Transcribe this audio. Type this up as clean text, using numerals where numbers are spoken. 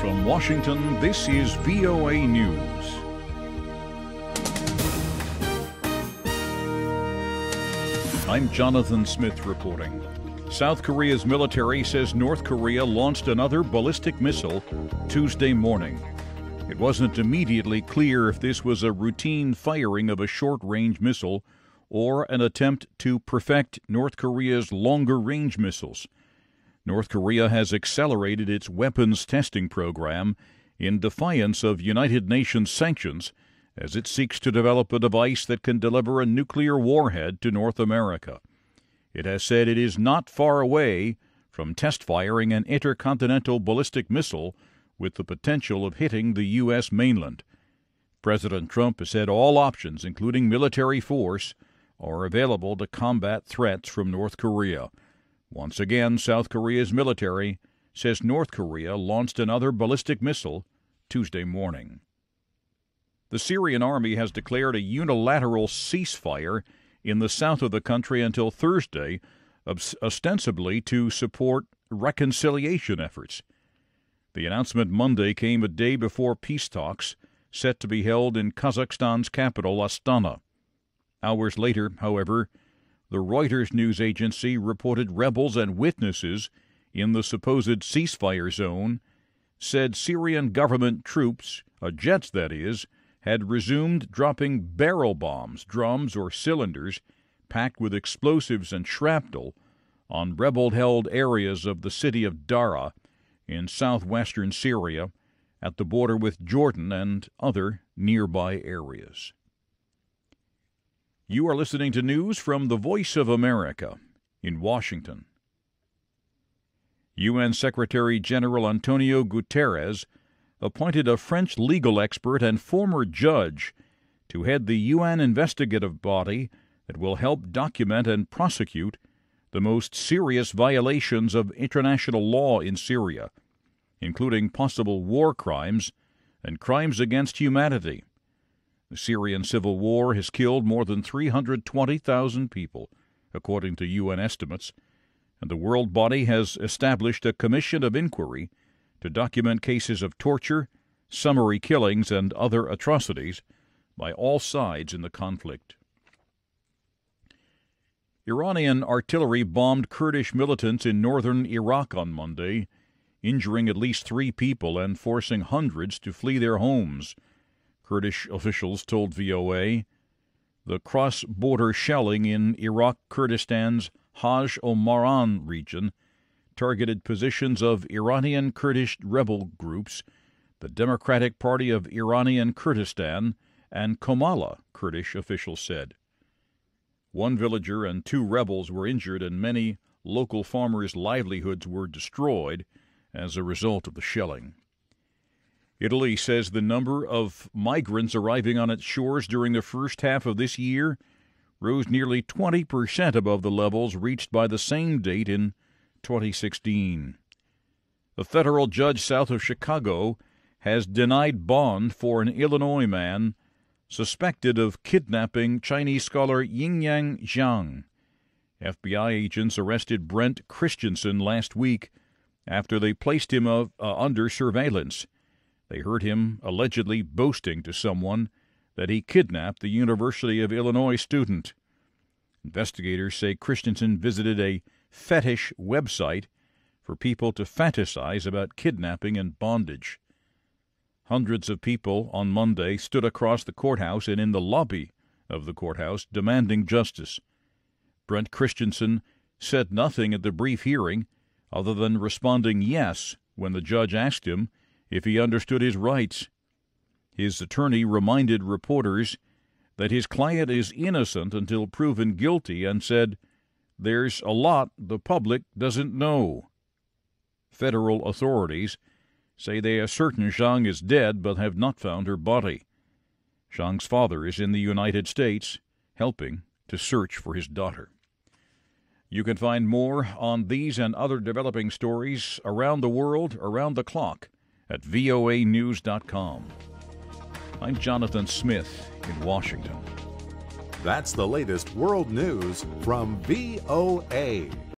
From Washington, this is VOA News. I'm Jonathan Smith reporting. South Korea's military says North Korea launched another ballistic missile Tuesday morning. It wasn't immediately clear if this was a routine firing of a short-range missile or an attempt to perfect North Korea's longer-range missiles. North Korea has accelerated its weapons testing program in defiance of United Nations sanctions as it seeks to develop a device that can deliver a nuclear warhead to North America. It has said it is not far away from test firing an intercontinental ballistic missile with the potential of hitting the U.S. mainland. President Trump has said all options, including military force, are available to combat threats from North Korea. Once again, South Korea's military says North Korea launched another ballistic missile Tuesday morning. The Syrian army has declared a unilateral ceasefire in the south of the country until Thursday, ostensibly to support reconciliation efforts. The announcement Monday came a day before peace talks set to be held in Kazakhstan's capital, Astana. Hours later, however, the Reuters news agency reported rebels and witnesses in the supposed ceasefire zone said Syrian government troops, jets that is, had resumed dropping barrel bombs, drums, or cylinders packed with explosives and shrapnel on rebel-held areas of the city of Dara in southwestern Syria at the border with Jordan and other nearby areas. You are listening to news from the Voice of America in Washington. UN Secretary General Antonio Guterres appointed a French legal expert and former judge to head the UN investigative body that will help document and prosecute the most serious violations of international law in Syria, including possible war crimes and crimes against humanity. The Syrian civil war has killed more than 320,000 people, according to UN estimates, and the world body has established a commission of inquiry to document cases of torture, summary killings, and other atrocities by all sides in the conflict. Iranian artillery bombed Kurdish militants in northern Iraq on Monday, injuring at least 3 people and forcing hundreds to flee their homes, Kurdish officials told VOA. The cross-border shelling in Iraq Kurdistan's Hajj Omaran region targeted positions of Iranian Kurdish rebel groups, the Democratic Party of Iranian Kurdistan, and Komala, Kurdish officials said. 1 villager and 2 rebels were injured, and many local farmers' livelihoods were destroyed as a result of the shelling. Italy says the number of migrants arriving on its shores during the first half of this year rose nearly 20% above the levels reached by the same date in 2016. A federal judge south of Chicago has denied bond for an Illinois man suspected of kidnapping Chinese scholar Yingyang Zhang. FBI agents arrested Brent Christensen last week after they placed him under surveillance. They heard him allegedly boasting to someone that he kidnapped the University of Illinois student. Investigators say Christensen visited a fetish website for people to fantasize about kidnapping and bondage. Hundreds of people on Monday stood across the courthouse and in the lobby of the courthouse demanding justice. Brent Christensen said nothing at the brief hearing other than responding yes when the judge asked him if he understood his rights. His attorney reminded reporters that his client is innocent until proven guilty and said, "There's a lot the public doesn't know." Federal authorities say they are certain Zhang is dead but have not found her body. Zhang's father is in the United States, helping to search for his daughter. You can find more on these and other developing stories around the world, around the clock, at voanews.com. I'm Jonathan Smith in Washington. That's the latest world news from VOA.